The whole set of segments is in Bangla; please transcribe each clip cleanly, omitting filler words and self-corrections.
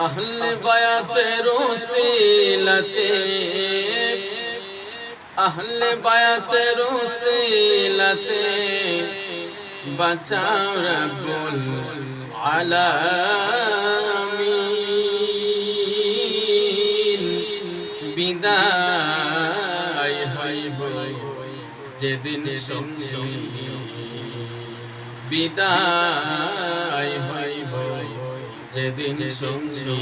আহলে বায়াতের উসিলাতে আহলে বায়াতের উসিলাতে বাঁচাও রব্বুল আলামিন। বিদায় হইব যেদিন সঙ্গে, বিদায় হইব যেদিন সঙ্গে।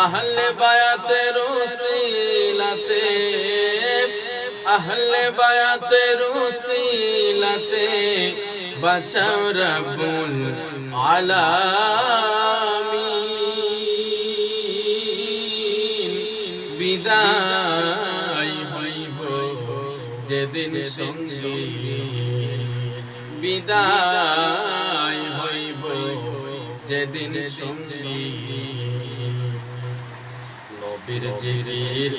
আহলে বায়াতের উসিলাতে আহলে বায়াতের উসিলাতে বাঁচাও রব্বুল আলামিন। বিদায় হইব যেদিন সঙ্গে, বিদায় হইব যেদিন সঙ্গে। নবীর জিকির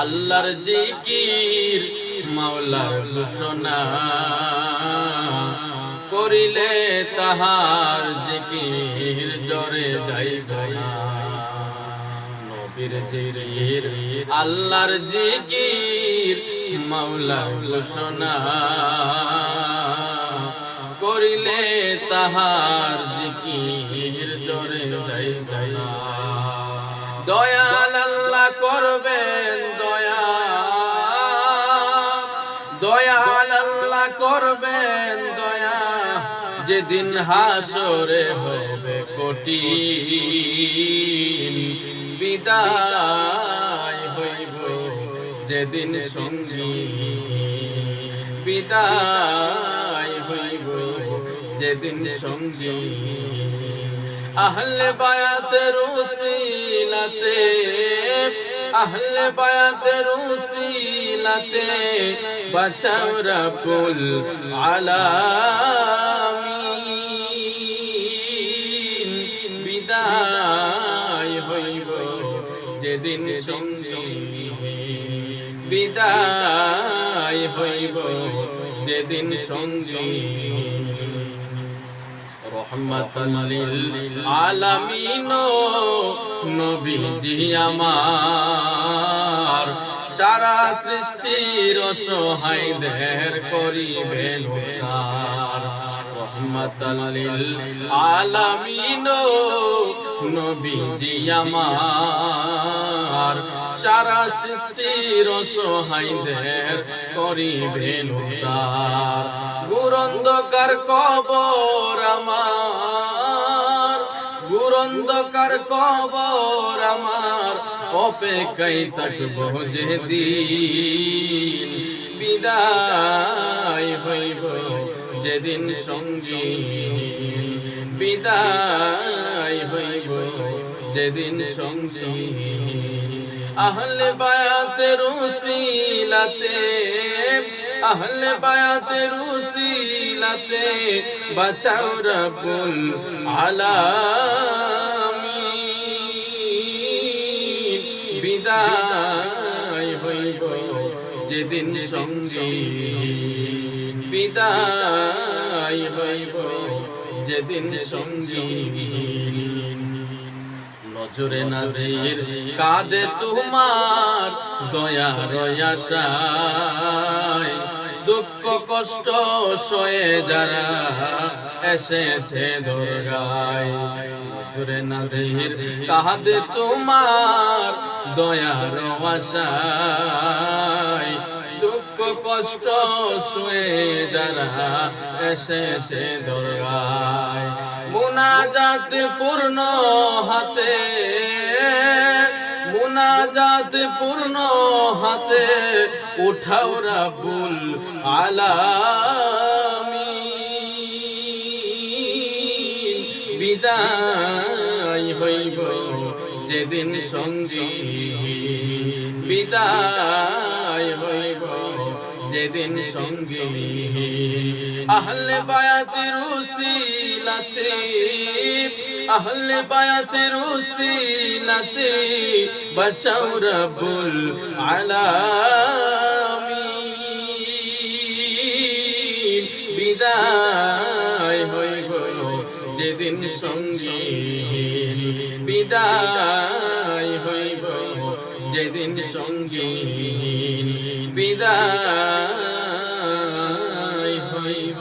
আল্লাহর জিকির মাওলার ঘোষণা করিলে তাহার জিকির জরে যাইব না। নবীর জিকির আল্লাহর জিকির মাওলার ঘোষণা করিলে তাহার জিকির জরে যাইব না। দয়াল আল্লাহ করবেন দয়া, দয়াল আল্লাহ করবেন দয়া যেদিন হাসরে হবে কঠিন। বিদায় হইব যেদিন সঙ্গী, বিদায় হইব যেদিন সঙ্গী। আহলে বায়াতের উসিলাতে আহলে বায়াতের উসিলাতে বাঁচাও রব্বুল আলামিন। বিদায় হইব যেদিন সঙ্গে, বিদায় হইব যেদিন সঙ্গে। রহমাতাল লিল আলামিন নবীজি আমার সারা সৃষ্টির অসহায়দের করিবেন উদ্ধার। রহমাতাল লিল আলামিন নবীজি আমার সারা সৃষ্টির অসহায়দের করিবেন উদ্ধার। গুরন্ধকার কবর আমার, গুরন্ধকার কবর আমার অপেক্ষায় থাকবো যেদিন। বিদায় হইব যেদিন সঙ্গী, বিদায় হইব যেদিন সঙ্গী। আহলে বায়াতের উসিলাতে আহলে বায়াতের উসিলাতে বাঁচাও রব্বুল আলামিন। বিদায় হইব যেদিন সঙ্গী, বিদায় হইব যেদিন সঙ্গী। নজরে নাজির কাঁদে তোমার দয়ার আশায়, দুঃখ কষ্ট সয়ে যারা এসেছে দরগায়। নজরে নাজির কাঁদে তোমার দয়ার আশায়, দুঃখ কষ্ট সয়ে যারা এসেছে দরগায়। মুনাজাত পূর্ণ হাতে মুনাজাত পূর্ণ হাতে উঠাও রব্বুল আলামিন। বিদায় হইব যেদিন সঙ্গী, বিদায় হইব যেদিন সঙ্গী। আহলে বায়াতের উসিলাতে আহলে বায়াতের উসিলাতে বাঁচাও রব্বুল আলামিন। বিদায় হইব যেদিন সঙ্গী, বিদায় হইব যেদিন সঙ্গীহীন বিদায় হইব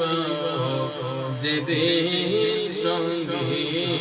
যেদিন সঙ্গীহীন